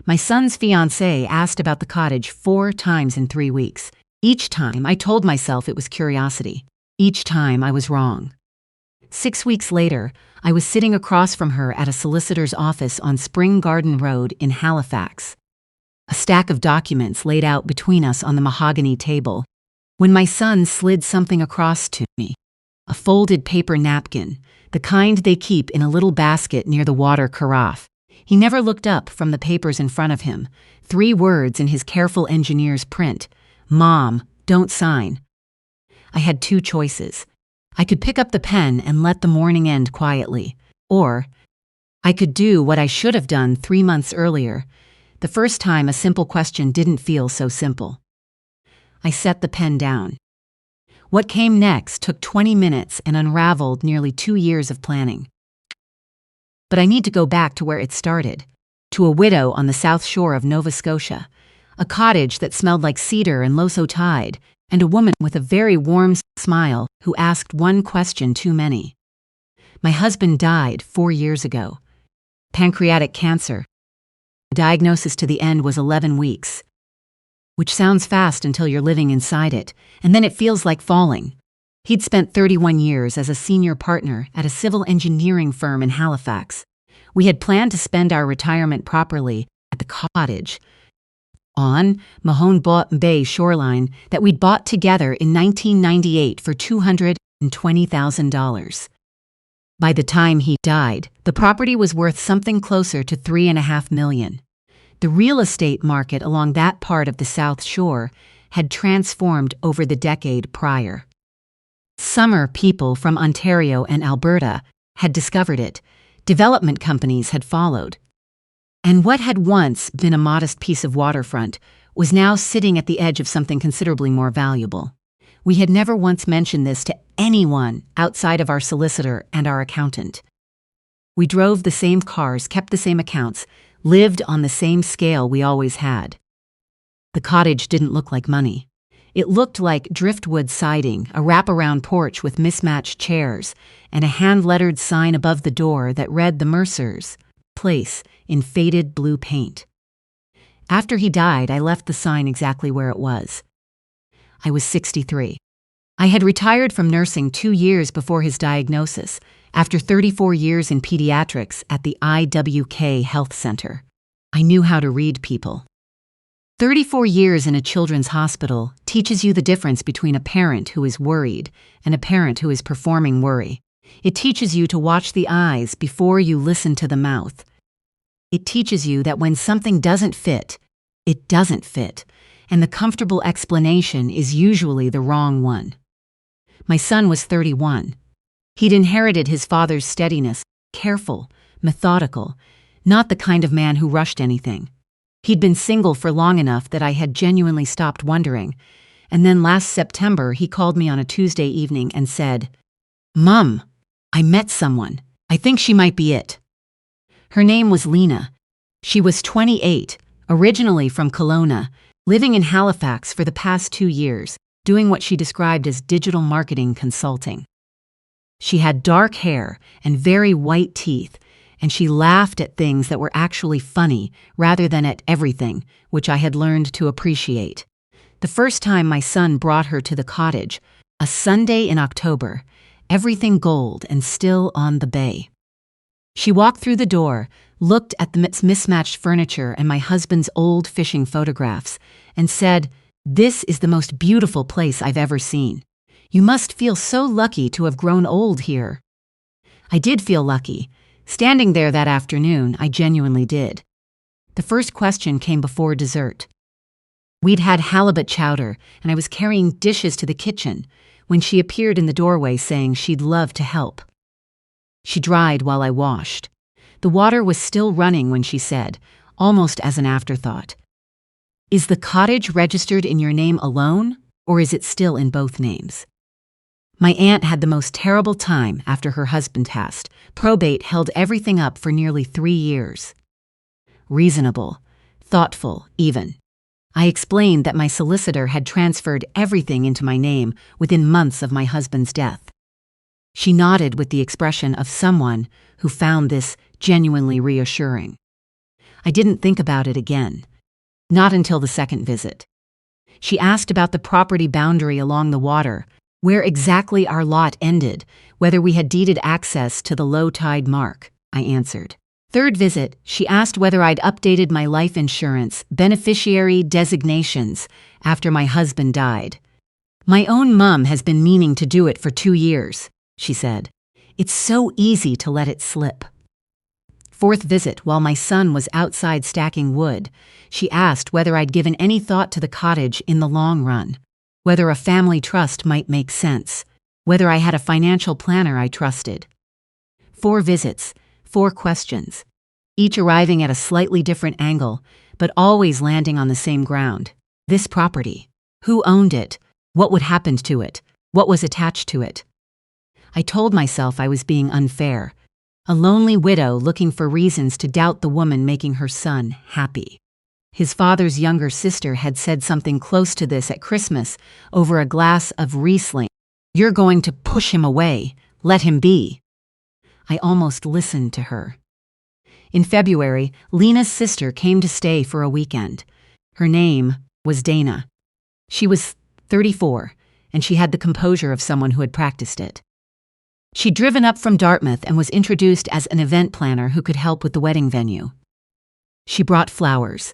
My son's fiancée asked about the cottage 4 times in 3 weeks. Each time, I told myself it was curiosity. Each time, I was wrong. 6 weeks later, I was sitting across from her at a solicitor's office on Spring Garden Road in Halifax. A stack of documents laid out between us on the mahogany table, when my son slid something across to me. A folded paper napkin, the kind they keep in a little basket near the water carafe. He never looked up from the papers in front of him. 3 words in his careful engineer's print. Mom, don't sign. I had 2 choices. I could pick up the pen and let the morning end quietly, or I could do what I should have done 3 months earlier. The first time a simple question didn't feel so simple. I set the pen down. What came next took 20 minutes and unraveled nearly 2 years of planning. But I need to go back to where it started, to a widow on the south shore of Nova Scotia, a cottage that smelled like cedar and Loso tide, and a woman with a very warm smile who asked one question too many. My husband died 4 years ago. Pancreatic cancer. The diagnosis to the end was 11 weeks. Which sounds fast until you're living inside it, and then it feels like falling. He'd spent 31 years as a senior partner at a civil engineering firm in Halifax. We had planned to spend our retirement properly at the cottage on Mahone Bay shoreline that we'd bought together in 1998 for $220,000. By the time he died, the property was worth something closer to $3.5 million. The real estate market along that part of the South Shore had transformed over the decade prior. Summer people from Ontario and Alberta had discovered it. Development companies had followed. And what had once been a modest piece of waterfront was now sitting at the edge of something considerably more valuable. We had never once mentioned this to anyone outside of our solicitor and our accountant. We drove the same cars, kept the same accounts, lived on the same scale we always had. The cottage didn't look like money. It looked like driftwood siding, a wraparound porch with mismatched chairs, and a hand-lettered sign above the door that read the Mercer's Place in faded blue paint. After he died, I left the sign exactly where it was. I was 63. I had retired from nursing 2 years before his diagnosis, after 34 years in pediatrics at the IWK Health Center. I knew how to read people. 34 years in a children's hospital teaches you the difference between a parent who is worried and a parent who is performing worry. It teaches you to watch the eyes before you listen to the mouth. It teaches you that when something doesn't fit, it doesn't fit, and the comfortable explanation is usually the wrong one. My son was 31. He'd inherited his father's steadiness, careful, methodical, not the kind of man who rushed anything. He'd been single for long enough that I had genuinely stopped wondering, and then last September he called me on a Tuesday evening and said, "Mom, I met someone. I think she might be it." Her name was Lena. She was 28, originally from Kelowna, living in Halifax for the past 2 years, doing what she described as digital marketing consulting. She had dark hair and very white teeth, and she laughed at things that were actually funny rather than at everything, which I had learned to appreciate. The first time my son brought her to the cottage, a Sunday in October, everything gold and still on the bay. She walked through the door, looked at the mismatched furniture and my husband's old fishing photographs, and said, "This is the most beautiful place I've ever seen. You must feel so lucky to have grown old here." I did feel lucky. Standing there that afternoon, I genuinely did. The first question came before dessert. We'd had halibut chowder, and I was carrying dishes to the kitchen when she appeared in the doorway saying she'd love to help. She dried while I washed. The water was still running when she said, almost as an afterthought, "Is the cottage registered in your name alone, or is it still in both names?" My aunt had the most terrible time after her husband passed. Probate held everything up for nearly 3 years. Reasonable, thoughtful, even. I explained that my solicitor had transferred everything into my name within months of my husband's death. She nodded with the expression of someone who found this genuinely reassuring. I didn't think about it again. Not until the second visit. She asked about the property boundary along the water, where exactly our lot ended, whether we had deeded access to the low tide mark. I answered. Third visit, she asked whether I'd updated my life insurance beneficiary designations after my husband died. My own mum has been meaning to do it for 2 years, she said. It's so easy to let it slip. Fourth visit, while my son was outside stacking wood, she asked whether I'd given any thought to the cottage in the long run, whether a family trust might make sense, whether I had a financial planner I trusted. 4 visits, 4 questions, each arriving at a slightly different angle, but always landing on the same ground. This property. Who owned it? What would happen to it? What was attached to it? I told myself I was being unfair, a lonely widow looking for reasons to doubt the woman making her son happy. His father's younger sister had said something close to this at Christmas over a glass of Riesling. You're going to push him away. Let him be. I almost listened to her. In February, Lena's sister came to stay for a weekend. Her name was Dana. She was 34, and she had the composure of someone who had practiced it. She'd driven up from Dartmouth and was introduced as an event planner who could help with the wedding venue. She brought flowers.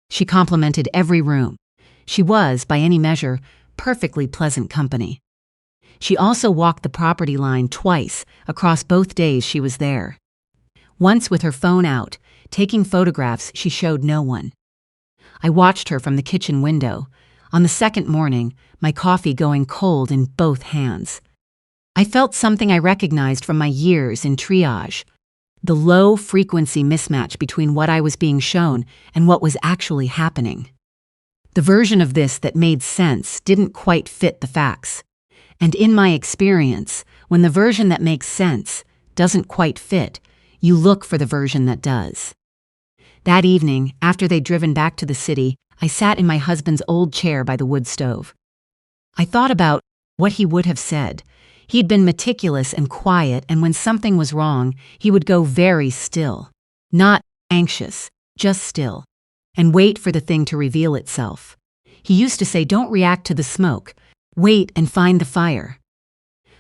She complimented every room. She was, by any measure, perfectly pleasant company. She also walked the property line twice across both days she was there. Once with her phone out, taking photographs she showed no one. I watched her from the kitchen window, on the second morning, my coffee going cold in both hands. I felt something I recognized from my years in triage, the low-frequency mismatch between what I was being shown and what was actually happening. The version of this that made sense didn't quite fit the facts. And in my experience, when the version that makes sense doesn't quite fit, you look for the version that does. That evening, after they'd driven back to the city, I sat in my husband's old chair by the wood stove. I thought about what he would have said. He'd been meticulous and quiet, and when something was wrong, he would go very still. Not anxious, just still, and wait for the thing to reveal itself. He used to say, "Don't react to the smoke. Wait and find the fire."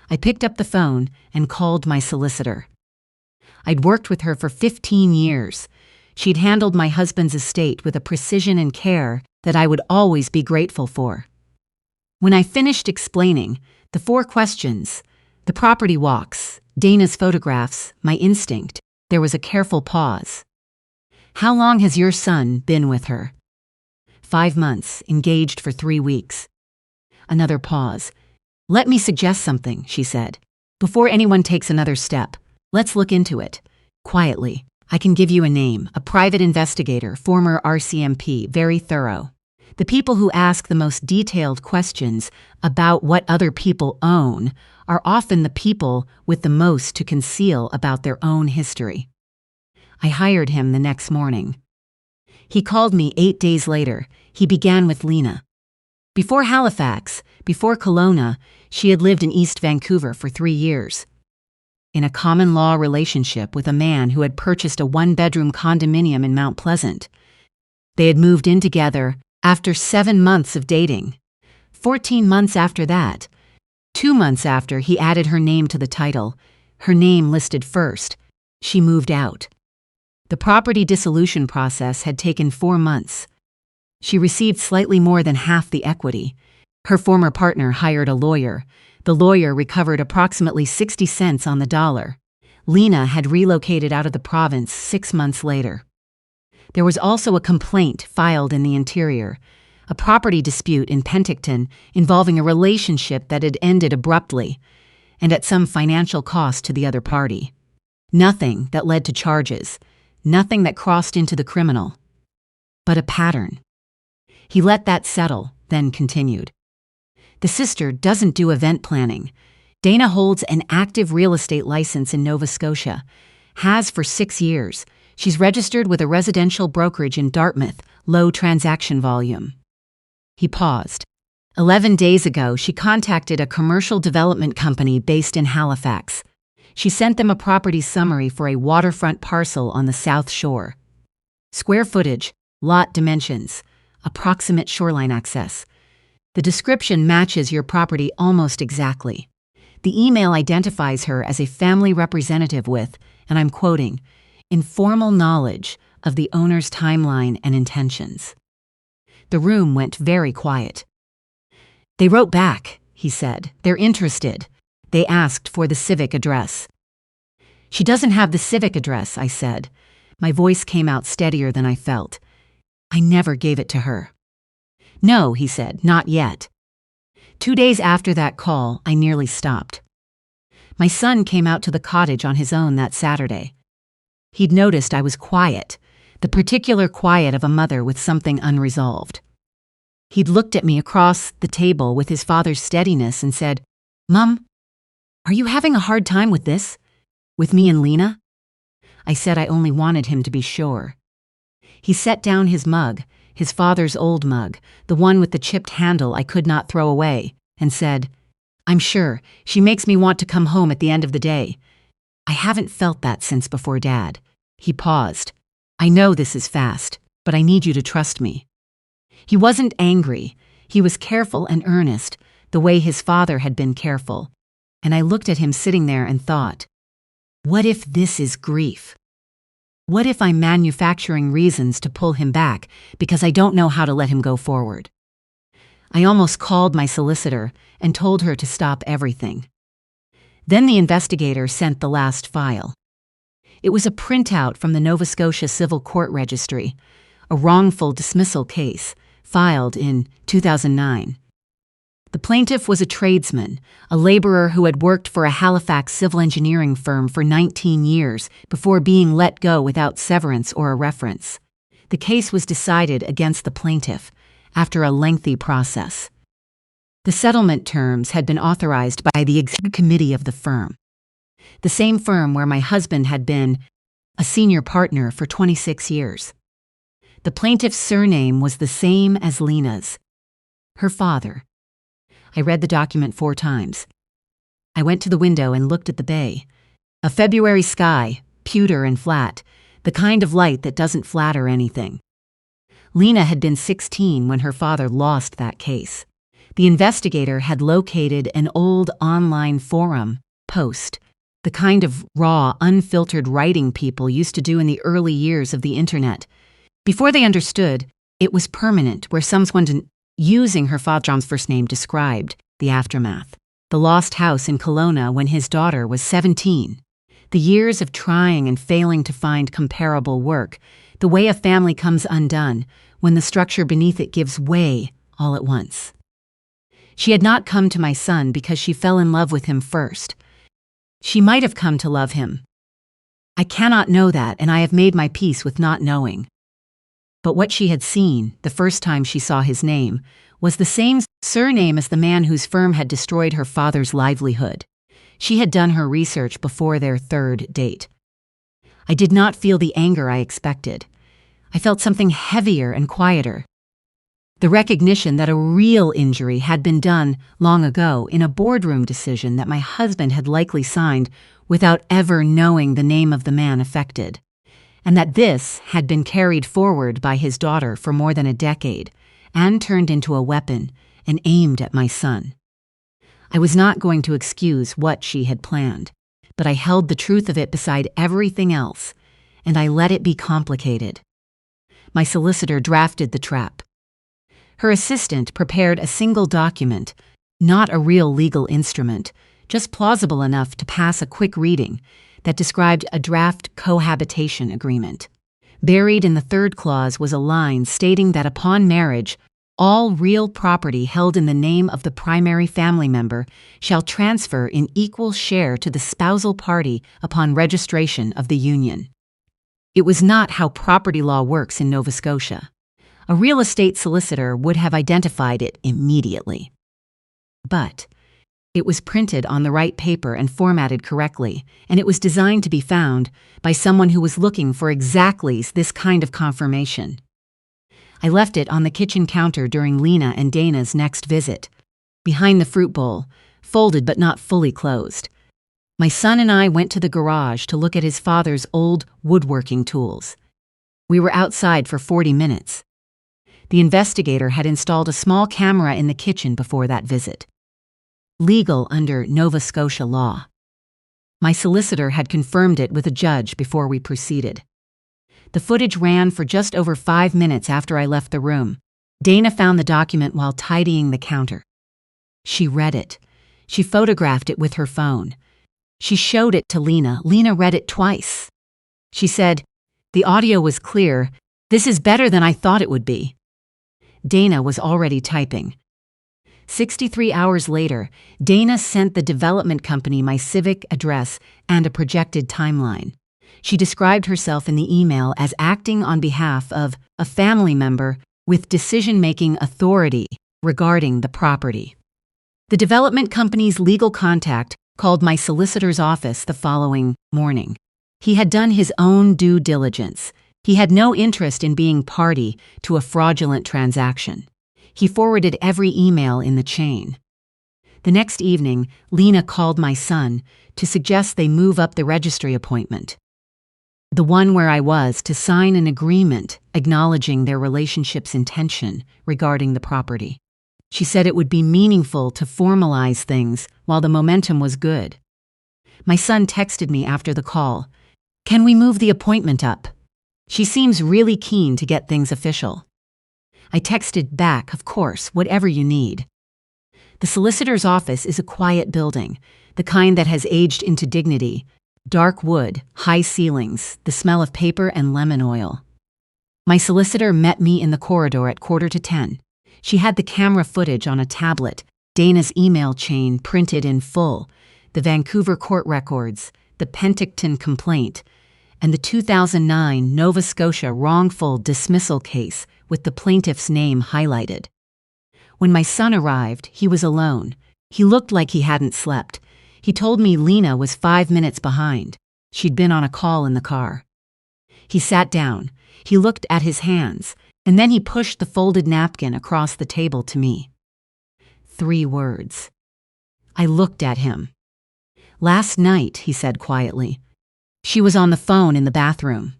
I picked up the phone and called my solicitor. I'd worked with her for 15 years. She'd handled my husband's estate with a precision and care that I would always be grateful for. When I finished explaining the 4 questions, the property walks, Dana's photographs, my instinct, there was a careful pause. "How long has your son been with her?" 5 months, engaged for 3 weeks. Another pause. "Let me suggest something," she said. "Before anyone takes another step, let's look into it. Quietly. I can give you a name, a private investigator, former RCMP, very thorough. The people who ask the most detailed questions about what other people own are often the people with the most to conceal about their own history." I hired him the next morning. He called me 8 days later. He began with Lena. Before Halifax, before Kelowna, she had lived in East Vancouver for 3 years. In a common-law relationship with a man who had purchased a 1-bedroom condominium in Mount Pleasant. They had moved in together after 7 months of dating. 14 months after that, 2 months after he added her name to the title, her name listed first, she moved out. The property dissolution process had taken 4 months. She received slightly more than half the equity. Her former partner hired a lawyer. The lawyer recovered approximately 60 cents on the dollar. Lena had relocated out of the province 6 months later. There was also a complaint filed in the interior, a property dispute in Penticton involving a relationship that had ended abruptly and at some financial cost to the other party. Nothing that led to charges, nothing that crossed into the criminal, but a pattern. He let that settle, then continued. The sister doesn't do event planning. Dana holds an active real estate license in Nova Scotia, has for 6 years. She's registered with a residential brokerage in Dartmouth, low transaction volume. He paused. 11 days ago, she contacted a commercial development company based in Halifax. She sent them a property summary for a waterfront parcel on the South Shore. Square footage, lot dimensions, approximate shoreline access. The description matches your property almost exactly. The email identifies her as a family representative with, and I'm quoting, informal knowledge of the owner's timeline and intentions. The room went very quiet. They wrote back, he said. They're interested. They asked for the civic address. She doesn't have the civic address, I said. My voice came out steadier than I felt. I never gave it to her. No, he said, not yet. 2 days after that call, I nearly stopped. My son came out to the cottage on his own that Saturday. He'd noticed I was quiet, the particular quiet of a mother with something unresolved. He'd looked at me across the table with his father's steadiness and said, "Mom, are you having a hard time with this? With me and Lena?" I said I only wanted him to be sure. He set down his mug, his father's old mug, the one with the chipped handle I could not throw away, and said, "I'm sure. She makes me want to come home at the end of the day. I haven't felt that since before Dad." He paused. "I know this is fast, but I need you to trust me." He wasn't angry. He was careful and earnest, the way his father had been careful. And I looked at him sitting there and thought, what if this is grief? What if I'm manufacturing reasons to pull him back because I don't know how to let him go forward? I almost called my solicitor and told her to stop everything. Then the investigator sent the last file. It was a printout from the Nova Scotia Civil Court Registry, a wrongful dismissal case filed in 2009. The plaintiff was a tradesman, a laborer who had worked for a Halifax civil engineering firm for 19 years before being let go without severance or a reference. The case was decided against the plaintiff after a lengthy process. The settlement terms had been authorized by the executive committee of the firm, the same firm where my husband had been a senior partner for 26 years. The plaintiff's surname was the same as Lena's, her father. I read the document 4 times. I went to the window and looked at the bay. A February sky, pewter and flat, the kind of light that doesn't flatter anything. Lena had been 16 when her father lost that case. The investigator had located an old online forum post, the kind of raw, unfiltered writing people used to do in the early years of the internet. Before they understood, it was permanent, where someone using her father's first name described the aftermath. The lost house in Kelowna when his daughter was 17. The years of trying and failing to find comparable work. The way a family comes undone when the structure beneath it gives way all at once. She had not come to my son because she fell in love with him first. She might have come to love him. I cannot know that, and I have made my peace with not knowing. But what she had seen, the first time she saw his name, was the same surname as the man whose firm had destroyed her father's livelihood. She had done her research before their 3rd date. I did not feel the anger I expected. I felt something heavier and quieter. The recognition that a real injury had been done long ago in a boardroom decision that my husband had likely signed without ever knowing the name of the man affected, and that this had been carried forward by his daughter for more than a decade and turned into a weapon and aimed at my son. I was not going to excuse what she had planned, but I held the truth of it beside everything else, and I let it be complicated. My solicitor drafted the trap. Her assistant prepared a single document, not a real legal instrument, just plausible enough to pass a quick reading, that described a draft cohabitation agreement. Buried in the 3rd clause was a line stating that upon marriage, all real property held in the name of the primary family member shall transfer in equal share to the spousal party upon registration of the union. It was not how property law works in Nova Scotia. A real estate solicitor would have identified it immediately. But it was printed on the right paper and formatted correctly, and it was designed to be found by someone who was looking for exactly this kind of confirmation. I left it on the kitchen counter during Lena and Dana's next visit, behind the fruit bowl, folded but not fully closed. My son and I went to the garage to look at his father's old woodworking tools. We were outside for 40 minutes. The investigator had installed a small camera in the kitchen before that visit. Legal under Nova Scotia law. My solicitor had confirmed it with a judge before we proceeded. The footage ran for just over 5 minutes after I left the room. Dana found the document while tidying the counter. She read it. She photographed it with her phone. She showed it to Lena. Lena read it twice. She said, "The audio was clear. This is better than I thought it would be." Dana was already typing. 63 hours later, Dana sent the development company my civic address and a projected timeline. She described herself in the email as acting on behalf of a family member with decision-making authority regarding the property. The development company's legal contact called my solicitor's office the following morning. He had done his own due diligence. He had no interest in being party to a fraudulent transaction. He forwarded every email in the chain. The next evening, Lena called my son to suggest they move up the registry appointment, the one where I was to sign an agreement acknowledging their relationship's intention regarding the property. She said it would be meaningful to formalize things while the momentum was good. My son texted me after the call, "Can we move the appointment up? She seems really keen to get things official." I texted back, "Of course, whatever you need." The solicitor's office is a quiet building, the kind that has aged into dignity. Dark wood, high ceilings, the smell of paper and lemon oil. My solicitor met me in the corridor at 9:45. She had the camera footage on a tablet, Dana's email chain printed in full, the Vancouver court records, the Penticton complaint, and the 2009 Nova Scotia wrongful dismissal case with the plaintiff's name highlighted. When my son arrived, he was alone. He looked like he hadn't slept. He told me Lena was 5 minutes behind. She'd been on a call in the car. He sat down. He looked at his hands, and then he pushed the folded napkin across the table to me. 3 words. I looked at him. "Last night," he said quietly. "She was on the phone in the bathroom."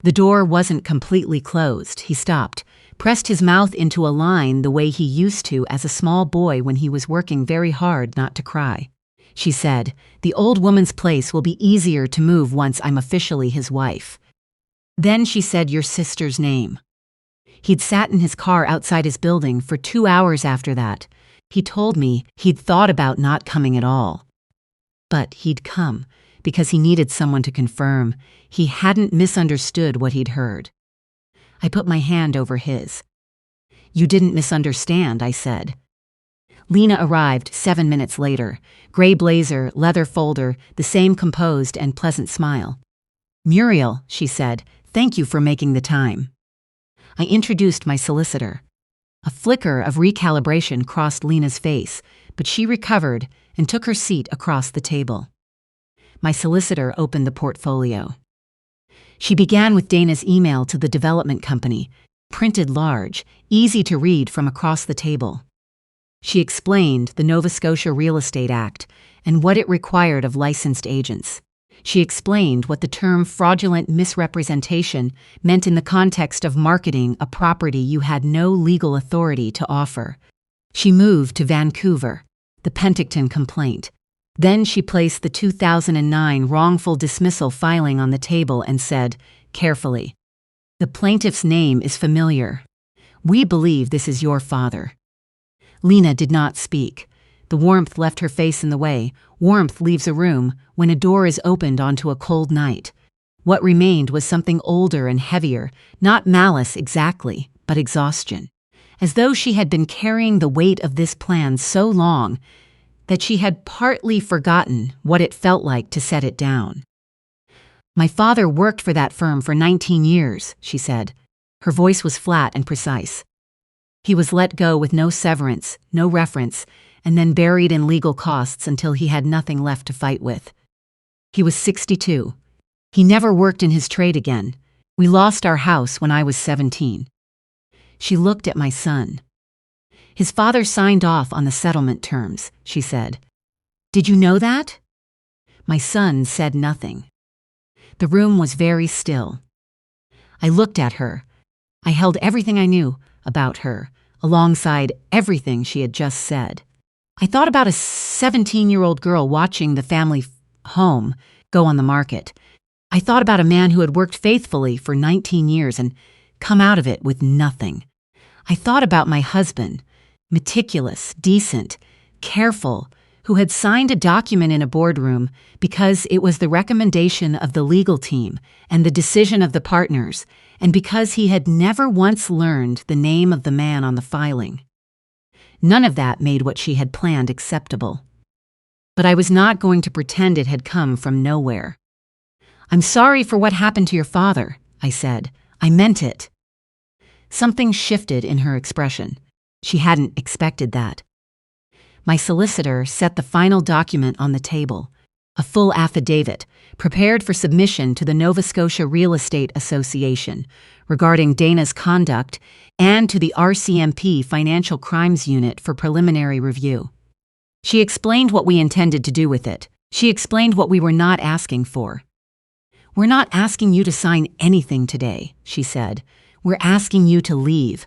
The door wasn't completely closed. He stopped, pressed his mouth into a line the way he used to as a small boy when he was working very hard not to cry. She said, "The old woman's place will be easier to move once I'm officially his wife." Then she said your sister's name. He'd sat in his car outside his building for 2 hours after that. He told me he'd thought about not coming at all. But he'd come because he needed someone to confirm he hadn't misunderstood what he'd heard. I put my hand over his. "You didn't misunderstand," I said. Lena arrived 7 minutes later, gray blazer, leather folder, the same composed and pleasant smile. "Muriel," she said, "thank you for making the time." I introduced my solicitor. A flicker of recalibration crossed Lena's face, but she recovered and took her seat across the table. My solicitor opened the portfolio. She began with Dana's email to the development company, printed large, easy to read from across the table. She explained the Nova Scotia Real Estate Act and what it required of licensed agents. She explained what the term fraudulent misrepresentation meant in the context of marketing a property you had no legal authority to offer. She moved to Vancouver, the Penticton complaint. Then she placed the 2009 wrongful dismissal filing on the table and said, carefully, "The plaintiff's name is familiar. We believe this is your father." Lena did not speak. The warmth left her face in the way. Warmth leaves a room when a door is opened onto a cold night. What remained was something older and heavier, not malice exactly, but exhaustion. As though she had been carrying the weight of this plan so long that she had partly forgotten what it felt like to set it down. "My father worked for that firm for 19 years, she said. Her voice was flat and precise. He was let go with no severance, no reference, and then buried in legal costs until he had nothing left to fight with. He was 62. He never worked in his trade again. We lost our house when I was 17. She looked at my son. "His father signed off on the settlement terms," she said. "Did you know that?" My son said nothing. The room was very still. I looked at her. I held everything I knew about her, alongside everything she had just said. I thought about a 17-year-old girl watching the family home go on the market. I thought about a man who had worked faithfully for 19 years and come out of it with nothing. I thought about my husband, meticulous, decent, careful, who had signed a document in a boardroom because it was the recommendation of the legal team and the decision of the partners, and because he had never once learned the name of the man on the filing. None of that made what she had planned acceptable. But I was not going to pretend it had come from nowhere. "I'm sorry for what happened to your father," I said. "I meant it." Something shifted in her expression. She hadn't expected that. My solicitor set the final document on the table, a full affidavit, prepared for submission to the Nova Scotia Real Estate Association regarding Dana's conduct and to the RCMP Financial Crimes Unit for preliminary review. She explained what we intended to do with it. She explained what we were not asking for. "We're not asking you to sign anything today," she said. "We're asking you to leave."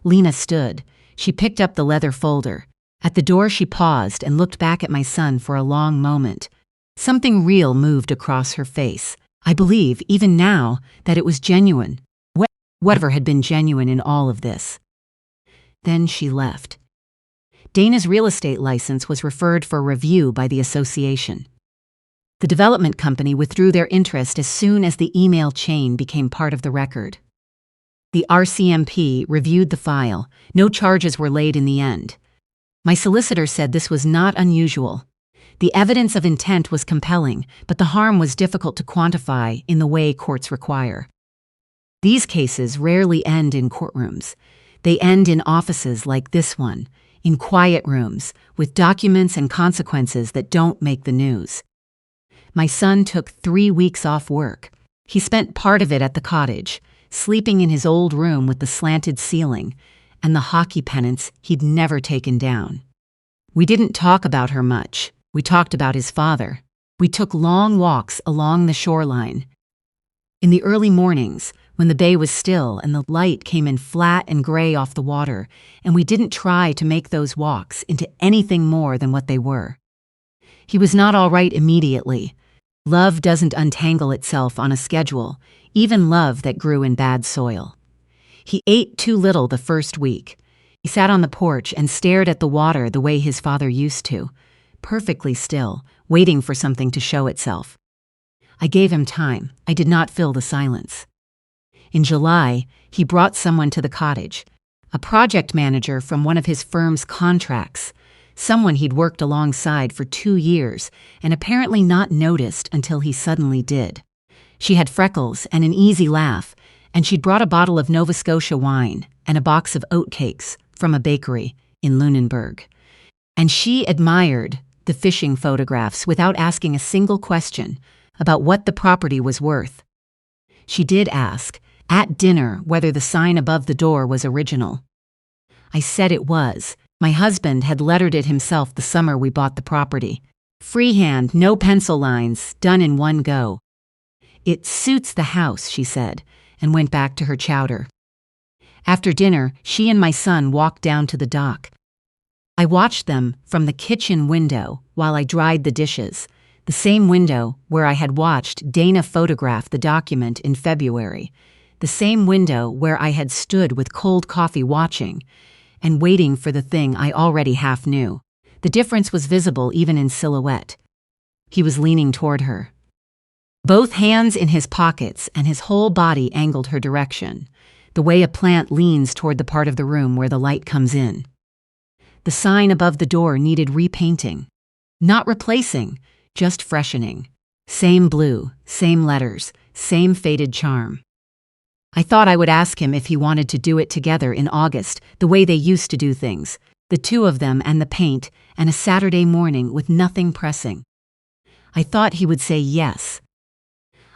Lena stood. She picked up the leather folder. At the door she paused and looked back at my son for a long moment. Something real moved across her face. I believe, even now, that it was genuine. Whatever had been genuine in all of this. Then she left. Dana's real estate license was referred for review by the association. The development company withdrew their interest as soon as the email chain became part of the record. The RCMP reviewed the file. No charges were laid in the end. My solicitor said this was not unusual. The evidence of intent was compelling, but the harm was difficult to quantify in the way courts require. These cases rarely end in courtrooms. They end in offices like this one, in quiet rooms, with documents and consequences that don't make the news. My son took 3 weeks off work. He spent part of it at the cottage, sleeping in his old room with the slanted ceiling and the hockey pennants he'd never taken down. We didn't talk about her much. We talked about his father. We took long walks along the shoreline. In the early mornings, when the bay was still and the light came in flat and gray off the water, and we didn't try to make those walks into anything more than what they were. He was not all right immediately. Love doesn't untangle itself on a schedule, even love that grew in bad soil. He ate too little the first week. He sat on the porch and stared at the water the way his father used to, perfectly still, waiting for something to show itself. I gave him time. I did not fill the silence. In July, he brought someone to the cottage, a project manager from one of his firm's contracts, someone he'd worked alongside for 2 years and apparently not noticed until he suddenly did. She had freckles and an easy laugh, and she'd brought a bottle of Nova Scotia wine and a box of oatcakes from a bakery in Lunenburg. And she admired the fishing photographs without asking a single question about what the property was worth. She did ask, at dinner, whether the sign above the door was original. I said it was. My husband had lettered it himself the summer we bought the property. Freehand, no pencil lines, done in one go. "It suits the house," she said, and went back to her chowder. After dinner, she and my son walked down to the dock. I watched them from the kitchen window while I dried the dishes, the same window where I had watched Dana photograph the document in February, the same window where I had stood with cold coffee watching and waiting for the thing I already half knew. The difference was visible even in silhouette. He was leaning toward her, both hands in his pockets, and his whole body angled her direction, the way a plant leans toward the part of the room where the light comes in. The sign above the door needed repainting. Not replacing, just freshening. Same blue, same letters, same faded charm. I thought I would ask him if he wanted to do it together in August, the way they used to do things, the two of them and the paint, and a Saturday morning with nothing pressing. I thought he would say yes.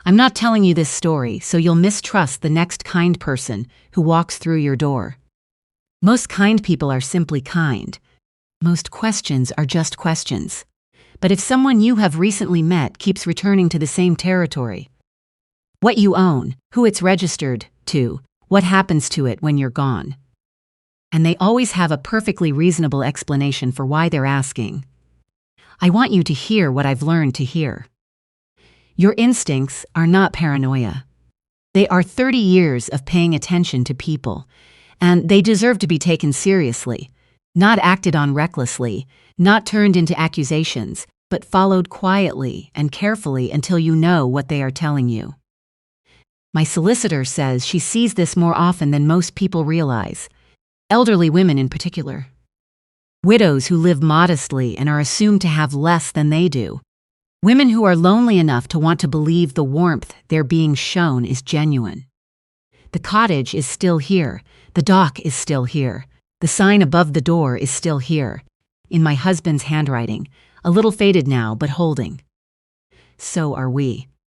I'm not telling you this story, so you'll mistrust the next kind person who walks through your door. Most kind people are simply kind. Most questions are just questions. But if someone you have recently met keeps returning to the same territory, what you own, who it's registered to, what happens to it when you're gone. And they always have a perfectly reasonable explanation for why they're asking. I want you to hear what I've learned to hear. Your instincts are not paranoia. They are 30 years of paying attention to people, and they deserve to be taken seriously, not acted on recklessly, not turned into accusations, but followed quietly and carefully until you know what they are telling you. My solicitor says she sees this more often than most people realize, elderly women in particular. Widows who live modestly and are assumed to have less than they do. Women who are lonely enough to want to believe the warmth they're being shown is genuine. The cottage is still here. The dock is still here. The sign above the door is still here, in my husband's handwriting, a little faded now but holding. So are we.